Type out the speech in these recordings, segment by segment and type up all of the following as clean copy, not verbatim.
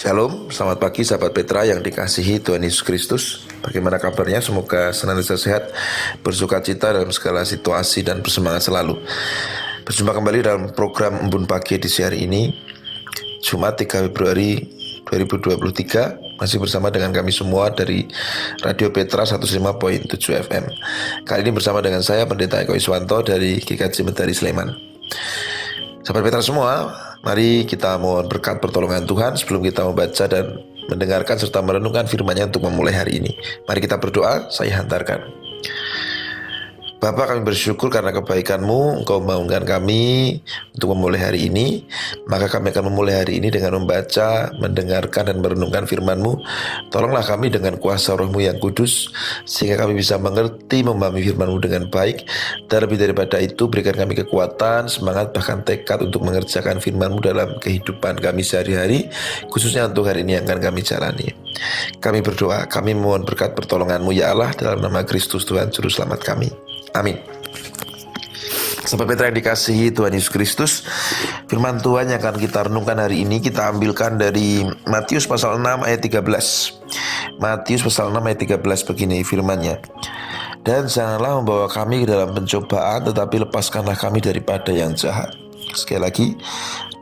Shalom, selamat pagi sahabat Petra yang dikasihi Tuhan Yesus Kristus. Bagaimana kabarnya? Semoga senantiasa sehat, bersuka cita dalam segala situasi dan bersemangat selalu. Berjumpa kembali dalam program Embun Pagi edisi hari ini, Jumat 3 Februari 2023. Masih bersama dengan kami semua dari Radio Petra 105.7 FM. Kali ini bersama dengan saya Pendeta Eko Iswanto dari GKJ Medari Sleman. Sahabat Petra semua, mari kita mohon berkat pertolongan Tuhan sebelum kita membaca dan mendengarkan serta merenungkan firman-Nya untuk memulai hari ini. Mari kita berdoa, saya hantarkan. Bapa, kami bersyukur karena kebaikan-Mu, Engkau membangunkan kami untuk memulai hari ini. Maka kami akan memulai hari ini dengan membaca, mendengarkan dan merenungkan firman-Mu. Tolonglah kami dengan kuasa Roh-Mu yang kudus, sehingga kami bisa mengerti, memahami firman-Mu dengan baik. Dan lebih daripada itu, berikan kami kekuatan, semangat, bahkan tekad untuk mengerjakan firman-Mu dalam kehidupan kami sehari-hari, khususnya untuk hari ini yang akan kami jalani. Kami berdoa, kami mohon berkat pertolongan-Mu ya Allah, dalam nama Kristus Tuhan Juru Selamat kami. Amin. Sahabat Petra yang dikasihi Tuhan Yesus Kristus, firman Tuhan yang akan kita renungkan hari ini kita ambilkan dari Matius pasal 6 ayat 13. Matius pasal 6 ayat 13 begini firman-Nya. Dan janganlah membawa kami ke dalam pencobaan, tetapi lepaskanlah kami daripada yang jahat. Sekali lagi,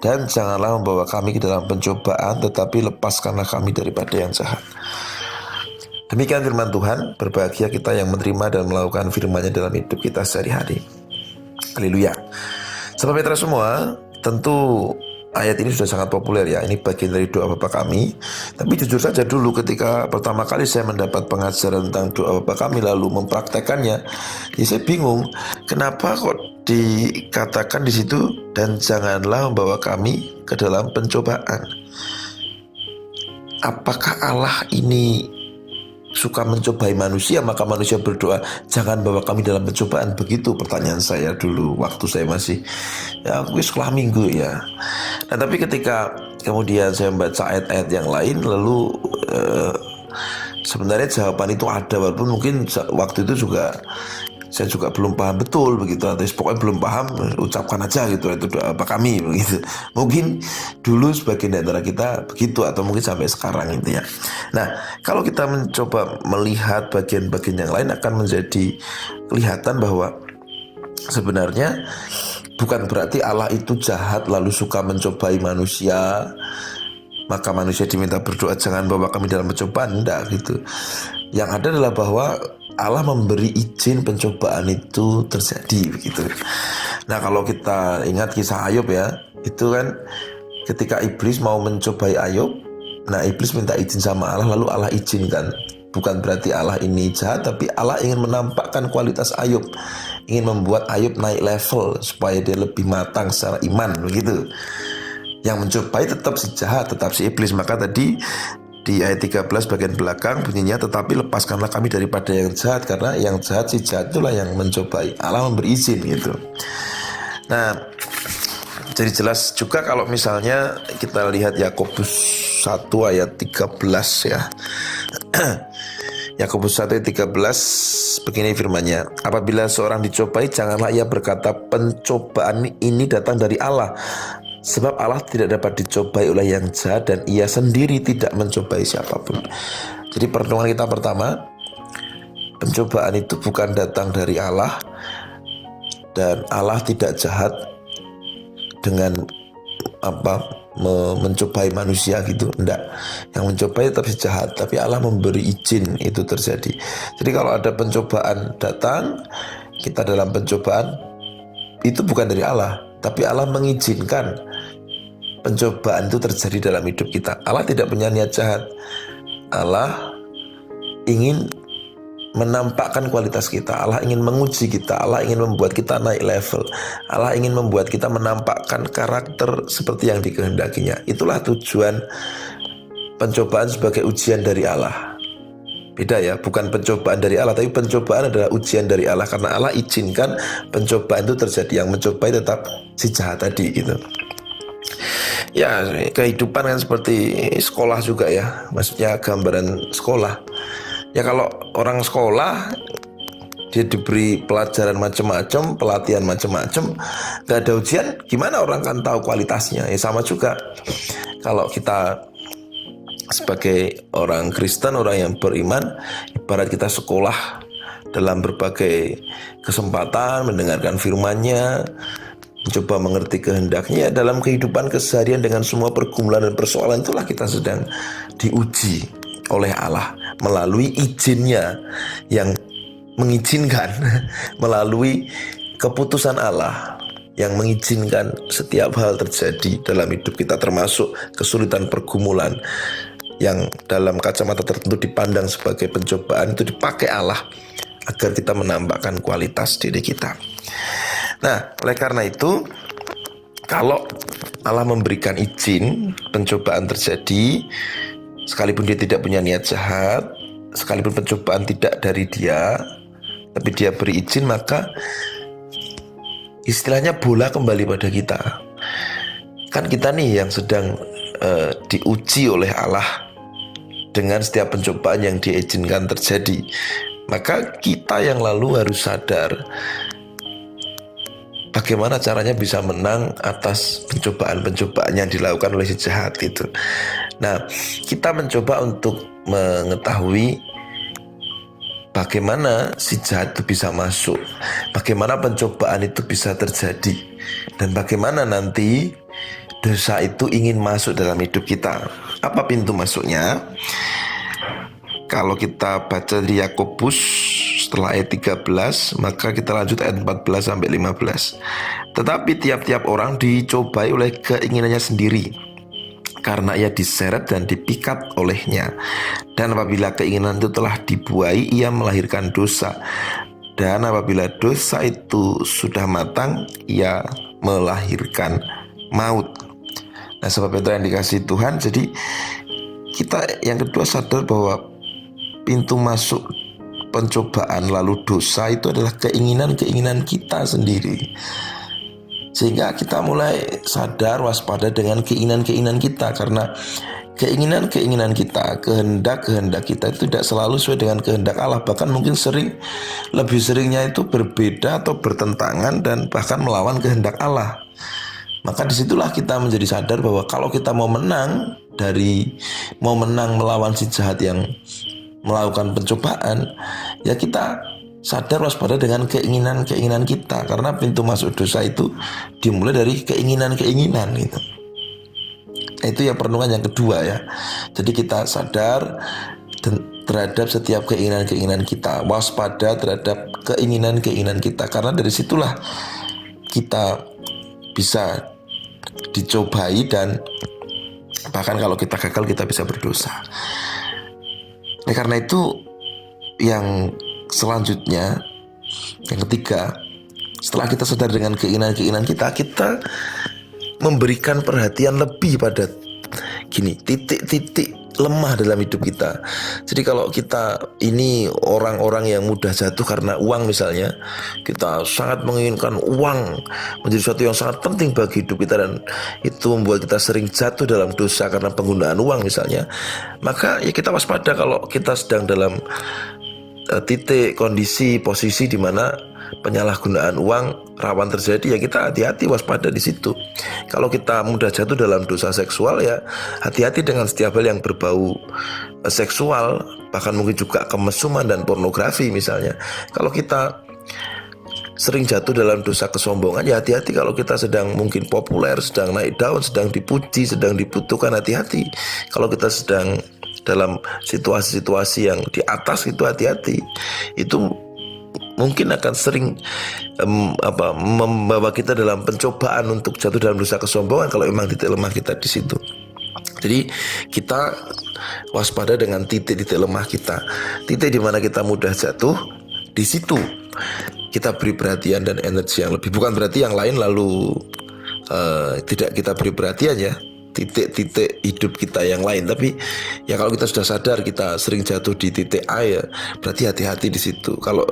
dan janganlah membawa kami ke dalam pencobaan, tetapi lepaskanlah kami daripada yang jahat. Demikian firman Tuhan, berbahagia kita yang menerima dan melakukan firman-Nya dalam hidup kita sehari-hari. Haleluya. Sahabat Petra semua, tentu ayat ini sudah sangat populer ya. Ini bagian dari doa Bapa kami. Tapi jujur saja dulu ketika pertama kali saya mendapat pengajaran tentang doa Bapa kami lalu mempraktekannya, ya saya bingung kenapa kok dikatakan di situ dan janganlah membawa kami ke dalam pencobaan. Apakah Allah ini suka mencobai manusia, maka manusia berdoa jangan bawa kami dalam pencobaan? Begitu pertanyaan saya dulu waktu saya masih sekolah minggu ya. Nah, tapi ketika kemudian saya membaca ayat-ayat yang lain, lalu sebenarnya jawaban itu ada, walaupun mungkin waktu itu saya juga belum paham betul begitu, atau pokoknya belum paham, ucapkan aja gitu, itu doa apa kami begitu. Mungkin dulu sebagian dari antara kita begitu, atau mungkin sampai sekarang gitu ya. Nah, kalau kita mencoba melihat bagian-bagian yang lain, akan menjadi kelihatan bahwa sebenarnya bukan berarti Allah itu jahat lalu suka mencobai manusia, maka manusia diminta berdoa jangan bawa kami dalam pencobaan, enggak gitu. Yang ada adalah bahwa Allah memberi izin pencobaan itu terjadi begitu. Nah, kalau kita ingat kisah Ayub ya, itu kan ketika iblis mau mencobai Ayub, nah iblis minta izin sama Allah, lalu Allah izinkan. Bukan berarti Allah ini jahat, tapi Allah ingin menampakkan kualitas Ayub, ingin membuat Ayub naik level supaya dia lebih matang secara iman begitu. Yang mencobai tetap si jahat, tetap si iblis. Maka tadi di ayat 13 bagian belakang bunyinya, tetapi lepaskanlah kami daripada yang jahat, karena yang jahat, si jahat itulah yang mencobai. Allah memberi izin gitu. Nah, jadi jelas juga kalau misalnya kita lihat Yakobus 1 ayat 13 ya. Yakobus 1 ayat 13 begini firman-Nya. Apabila seorang dicobai, janganlah ia berkata pencobaan ini datang dari Allah. Sebab Allah tidak dapat dicobai oleh yang jahat, dan ia sendiri tidak mencobai siapapun. Jadi pertemuan kita pertama, pencobaan itu bukan datang dari Allah, dan Allah tidak jahat dengan mencobai manusia gitu, enggak. Yang mencobai tetap si jahat, tapi Allah memberi izin itu terjadi. Jadi kalau ada pencobaan datang, kita dalam pencobaan, itu bukan dari Allah, tapi Allah mengizinkan pencobaan itu terjadi dalam hidup kita. Allah tidak punya niat jahat. Allah ingin menampakkan kualitas kita. Allah ingin menguji kita. Allah ingin membuat kita naik level. Allah ingin membuat kita menampakkan karakter seperti yang dikehendakinya. Itulah tujuan pencobaan sebagai ujian dari Allah. Beda ya, bukan pencobaan dari Allah, tapi pencobaan adalah ujian dari Allah, karena Allah izinkan pencobaan itu terjadi. Yang mencobai tetap si jahat tadi gitu. Ya, kehidupan kan seperti sekolah juga ya. Maksudnya gambaran sekolah. Ya kalau orang sekolah, dia diberi pelajaran macam-macam, pelatihan macam-macam, gak ada ujian, gimana orang kan tahu kualitasnya? Ya sama juga. Kalau kita sebagai orang Kristen, orang yang beriman, ibarat kita sekolah dalam berbagai kesempatan, mendengarkan firman-Nya, mencoba mengerti kehendaknya dalam kehidupan keseharian. Dengan semua pergumulan dan persoalan itulah kita sedang diuji oleh Allah melalui izinnya yang mengizinkan, melalui keputusan Allah yang mengizinkan setiap hal terjadi dalam hidup kita, termasuk kesulitan pergumulan yang dalam kacamata tertentu dipandang sebagai pencobaan, itu dipakai Allah agar kita menambahkan kualitas diri kita. Nah, oleh karena itu, kalau Allah memberikan izin pencobaan terjadi, sekalipun dia tidak punya niat jahat, sekalipun pencobaan tidak dari dia, tapi dia beri izin, maka istilahnya bola kembali pada kita. Kan kita nih yang sedang diuji oleh Allah dengan setiap pencobaan yang diizinkan terjadi. Maka kita yang lalu harus sadar bagaimana caranya bisa menang atas pencobaan-pencobaan yang dilakukan oleh si jahat itu. Nah, kita mencoba untuk mengetahui bagaimana si jahat itu bisa masuk, bagaimana pencobaan itu bisa terjadi, dan bagaimana nanti dosa itu ingin masuk dalam hidup kita. Apa pintu masuknya? Kalau kita baca di Yakobus setelah ayat 13, maka kita lanjut ayat 14 sampai 15. Tetapi tiap-tiap orang dicobai oleh keinginannya sendiri, karena ia diseret dan dipikat olehnya. Dan apabila keinginan itu telah dibuai, ia melahirkan dosa. Dan apabila dosa itu sudah matang, ia melahirkan maut. Nah, Sobat Petra yang dikasihi Tuhan, jadi kita yang kedua sadar bahwa pintu masuk pencobaan lalu dosa itu adalah keinginan-keinginan kita sendiri. Sehingga kita mulai sadar, waspada dengan keinginan-keinginan kita, karena keinginan-keinginan kita, kehendak-kehendak kita itu tidak selalu sesuai dengan kehendak Allah. Bahkan mungkin lebih seringnya itu berbeda atau bertentangan dan bahkan melawan kehendak Allah. Maka disitulah kita menjadi sadar bahwa kalau kita mau menang melawan si jahat yang melakukan pencobaan, ya kita sadar, waspada dengan keinginan-keinginan kita, karena pintu masuk dosa itu dimulai dari keinginan-keinginan gitu. Itu ya perenungan yang kedua ya. Jadi kita sadar terhadap setiap keinginan-keinginan kita, waspada terhadap keinginan-keinginan kita, karena dari situlah kita bisa dicobai, dan bahkan kalau kita gagal kita bisa berdosa. Nah, karena itu yang selanjutnya, yang ketiga, setelah kita sadar dengan keinginan-keinginan kita memberikan perhatian lebih pada titik-titik lemah dalam hidup kita. Jadi kalau kita ini orang-orang yang mudah jatuh karena uang misalnya, kita sangat menginginkan uang menjadi sesuatu yang sangat penting bagi hidup kita, dan itu membuat kita sering jatuh dalam dosa karena penggunaan uang misalnya, maka ya kita waspada kalau kita sedang dalam titik kondisi posisi di mana penyalahgunaan uang rawan terjadi, ya kita hati-hati, waspada di situ. Kalau kita mudah jatuh dalam dosa seksual, ya hati-hati dengan setiap hal yang berbau seksual, bahkan mungkin juga kemesuman dan pornografi misalnya. Kalau kita sering jatuh dalam dosa kesombongan, ya hati-hati kalau kita sedang mungkin populer, sedang naik daun, sedang dipuji, sedang dibutuhkan, hati-hati. Kalau kita sedang dalam situasi-situasi yang di atas, itu hati-hati. Itu mungkin akan sering membawa kita dalam pencobaan untuk jatuh dalam dosa kesombongan kalau memang titik lemah kita di situ. Jadi kita waspada dengan titik-titik lemah kita, titik di mana kita mudah jatuh. Di situ kita beri perhatian dan energi yang lebih. Bukan berarti yang lain lalu tidak kita beri perhatian ya, titik-titik hidup kita yang lain. Tapi ya kalau kita sudah sadar kita sering jatuh di titik A, ya berarti hati-hati di situ. Kalau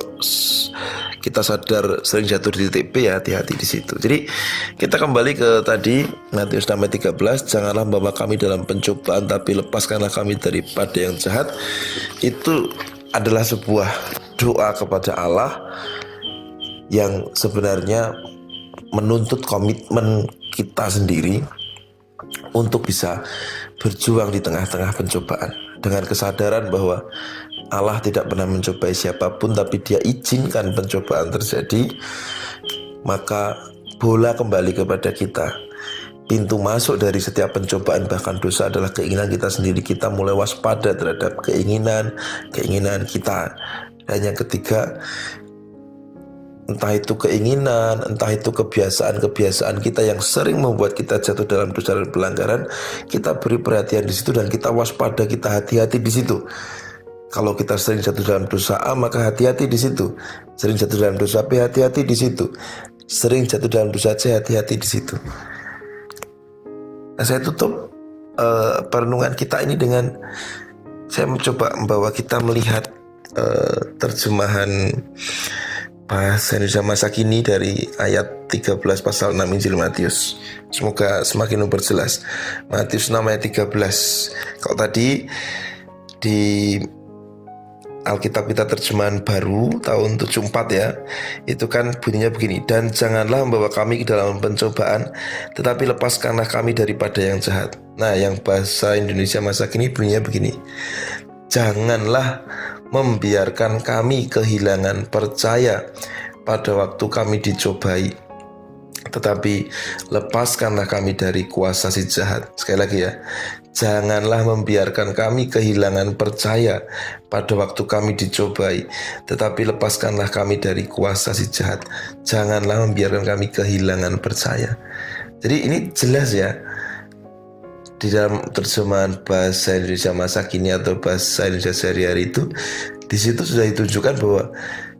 kita sadar sering jatuh di titik B, ya hati-hati di situ. Jadi kita kembali ke tadi Matius 6:13, janganlah membawa kami dalam pencobaan, tapi lepaskanlah kami daripada yang jahat. Itu adalah sebuah doa kepada Allah yang sebenarnya menuntut komitmen kita sendiri untuk bisa berjuang di tengah-tengah pencobaan dengan kesadaran bahwa Allah tidak pernah mencobai siapapun, tapi Dia izinkan pencobaan terjadi. Maka bola kembali kepada kita. Pintu masuk dari setiap pencobaan bahkan dosa adalah keinginan kita sendiri. Kita mulai waspada terhadap keinginan kita. Dan yang ketiga, entah itu keinginan, entah itu kebiasaan kita yang sering membuat kita jatuh dalam dosa dan pelanggaran, kita beri perhatian di situ dan kita waspada, kita hati-hati di situ. Kalau kita sering jatuh dalam dosa A, maka hati-hati di situ. Sering jatuh dalam dosa B, hati-hati di situ. Sering jatuh dalam dosa C, hati-hati di situ. Nah, saya tutup perenungan kita ini dengan saya mencoba membawa kita melihat terjemahan bahasa Indonesia masa kini dari ayat 13 pasal 6 Injil Matius. Semoga semakin memperjelas. Matius 6 ayat 13. Kalau tadi di Alkitab kita terjemahan baru tahun 74 ya, itu kan bunyinya begini, dan janganlah membawa kami ke dalam pencobaan, tetapi lepaskanlah kami daripada yang jahat. Nah, yang bahasa Indonesia masa kini bunyinya begini, janganlah membiarkan kami kehilangan percaya pada waktu kami dicobai, tetapi lepaskanlah kami dari kuasa si jahat. Sekali lagi ya, janganlah membiarkan kami kehilangan percaya pada waktu kami dicobai, tetapi lepaskanlah kami dari kuasa si jahat. Janganlah membiarkan kami kehilangan percaya. Jadi ini jelas ya, di dalam terjemahan bahasa Indonesia masa kini atau bahasa Indonesia sehari-hari itu, di situ sudah ditunjukkan bahwa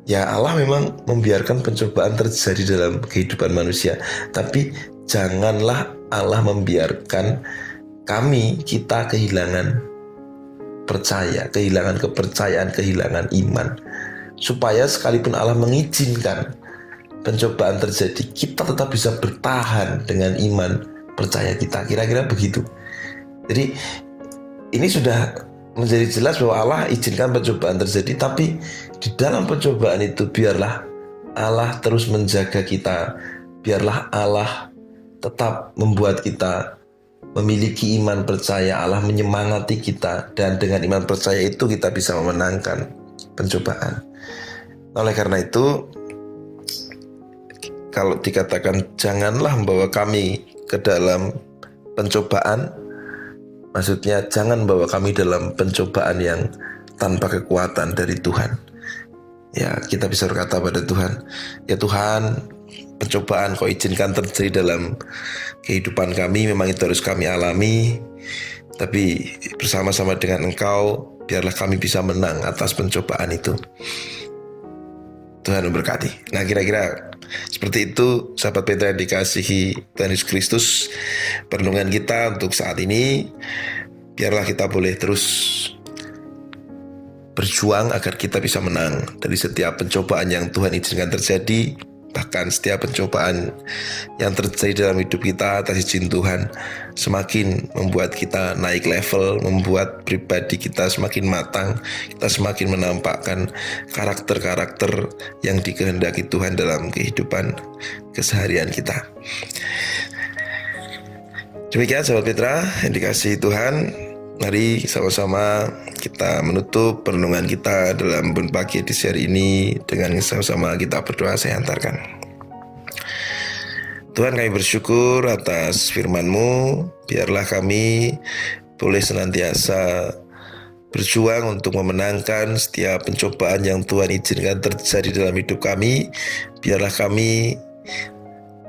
ya Allah memang membiarkan pencobaan terjadi dalam kehidupan manusia, tapi janganlah Allah membiarkan kita kehilangan percaya, kehilangan kepercayaan, kehilangan iman. Supaya sekalipun Allah mengizinkan pencobaan terjadi, kita tetap bisa bertahan dengan iman percaya kita. Kira-kira begitu. Jadi ini sudah menjadi jelas bahwa Allah izinkan pencobaan terjadi, tapi di dalam pencobaan itu biarlah Allah terus menjaga kita, biarlah Allah tetap membuat kita memiliki iman percaya. Allah menyemangati kita, dan dengan iman percaya itu kita bisa memenangkan pencobaan. Oleh karena itu, kalau dikatakan janganlah membawa kami ke dalam pencobaan, maksudnya jangan bawa kami dalam pencobaan yang tanpa kekuatan dari Tuhan. Ya, kita bisa berkata pada Tuhan, ya Tuhan, pencobaan Kau izinkan terjadi dalam kehidupan kami, memang itu harus kami alami, tapi bersama-sama dengan Engkau, biarlah kami bisa menang atas pencobaan itu. Tuhan memberkati. Nah, kira-kira seperti itu, sahabat Petra yang dikasihi Tuhan Yesus Kristus, perenungan kita untuk saat ini. Biarlah kita boleh terus berjuang agar kita bisa menang dari setiap pencobaan yang Tuhan izinkan terjadi. Bahkan setiap pencobaan yang terjadi dalam hidup kita atas izin Tuhan semakin membuat kita naik level, membuat pribadi kita semakin matang, kita semakin menampakkan karakter-karakter yang dikehendaki Tuhan dalam kehidupan keseharian kita. Demikian sahabat Petra yang dikasihi Tuhan, mari sama-sama kita menutup perenungan kita dalam pagi edisi hari ini dengan sama-sama kita berdoa. Saya hantarkan. Tuhan, kami bersyukur atas firman-Mu. Biarlah kami boleh senantiasa berjuang untuk memenangkan setiap pencobaan yang Tuhan izinkan terjadi dalam hidup kami. Biarlah kami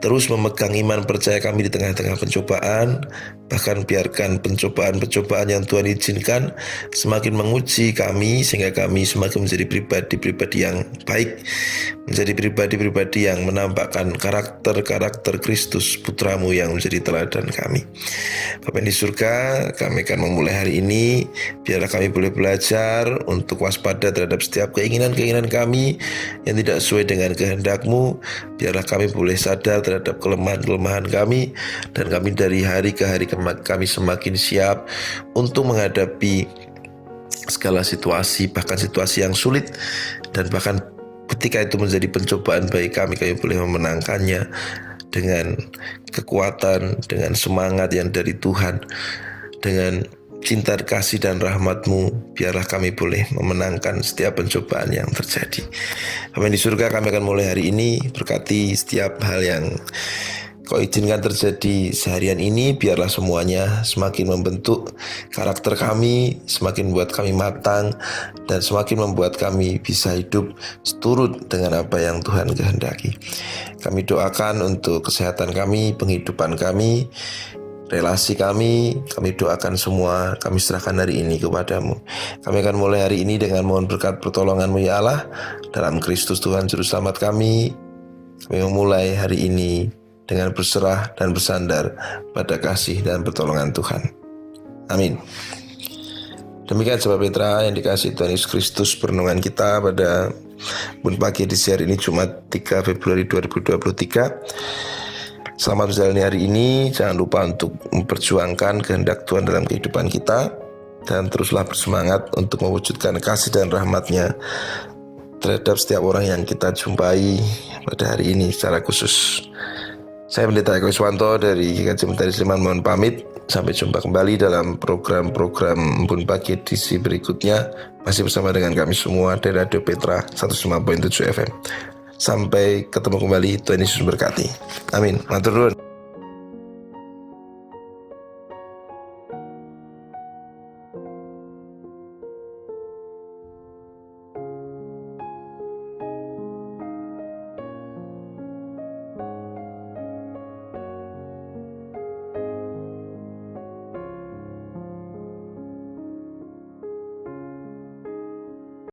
terus memegang iman percaya kami di tengah-tengah pencobaan. Bahkan biarkan pencobaan-pencobaan yang Tuhan izinkan semakin menguji kami, sehingga kami semakin menjadi pribadi-pribadi yang baik, menjadi pribadi-pribadi yang menampakkan karakter-karakter Kristus Putra-Mu yang menjadi teladan kami. Bapa di surga, kami akan memulai hari ini. Biarlah kami boleh belajar untuk waspada terhadap setiap keinginan-keinginan kami yang tidak sesuai dengan kehendak-Mu. Biarlah kami boleh sadar terhadap kelemahan-kelemahan kami, dan kami dari hari ke hari kami semakin siap untuk menghadapi segala situasi, bahkan situasi yang sulit, dan bahkan ketika itu menjadi pencobaan bagi kami boleh memenangkannya dengan kekuatan, dengan semangat yang dari Tuhan, dengan cinta, kasih, dan rahmat-Mu, biarlah kami boleh memenangkan setiap pencobaan yang terjadi. Amin. Di surga kami akan mulai hari ini, berkati setiap hal yang Kau izinkan terjadi seharian ini, biarlah semuanya semakin membentuk karakter kami, semakin membuat kami matang, dan semakin membuat kami bisa hidup seturut dengan apa yang Tuhan kehendaki. Kami doakan untuk kesehatan kami, penghidupan kami, relasi kami doakan semua, kami serahkan hari ini kepadamu. Kami akan mulai hari ini dengan mohon berkat pertolongan-Mu ya Allah, dalam Kristus Tuhan Juru Selamat kami. Kami memulai hari ini dengan berserah dan bersandar pada kasih dan pertolongan Tuhan. Amin. Demikian Sahabat Petra yang dikasihi Tuhan Yesus Kristus, perenungan kita pada Bun Pagi edisi hari ini Jumat 3 Februari 2023. Selamat menjalani hari ini. Jangan lupa untuk memperjuangkan kehendak Tuhan dalam kehidupan kita, dan teruslah bersemangat untuk mewujudkan kasih dan rahmat-Nya terhadap setiap orang yang kita jumpai pada hari ini secara khusus. Saya Pendeta Eko Iswanto dari GKJ Mentari Sleman mohon pamit. Sampai jumpa kembali dalam program-program Bun Pagi edisi berikutnya, masih bersama dengan kami semua dari Radio Petra 105.7 FM. Sampai ketemu kembali, Tuhan Yesus berkati. Amin. Matur nuwun.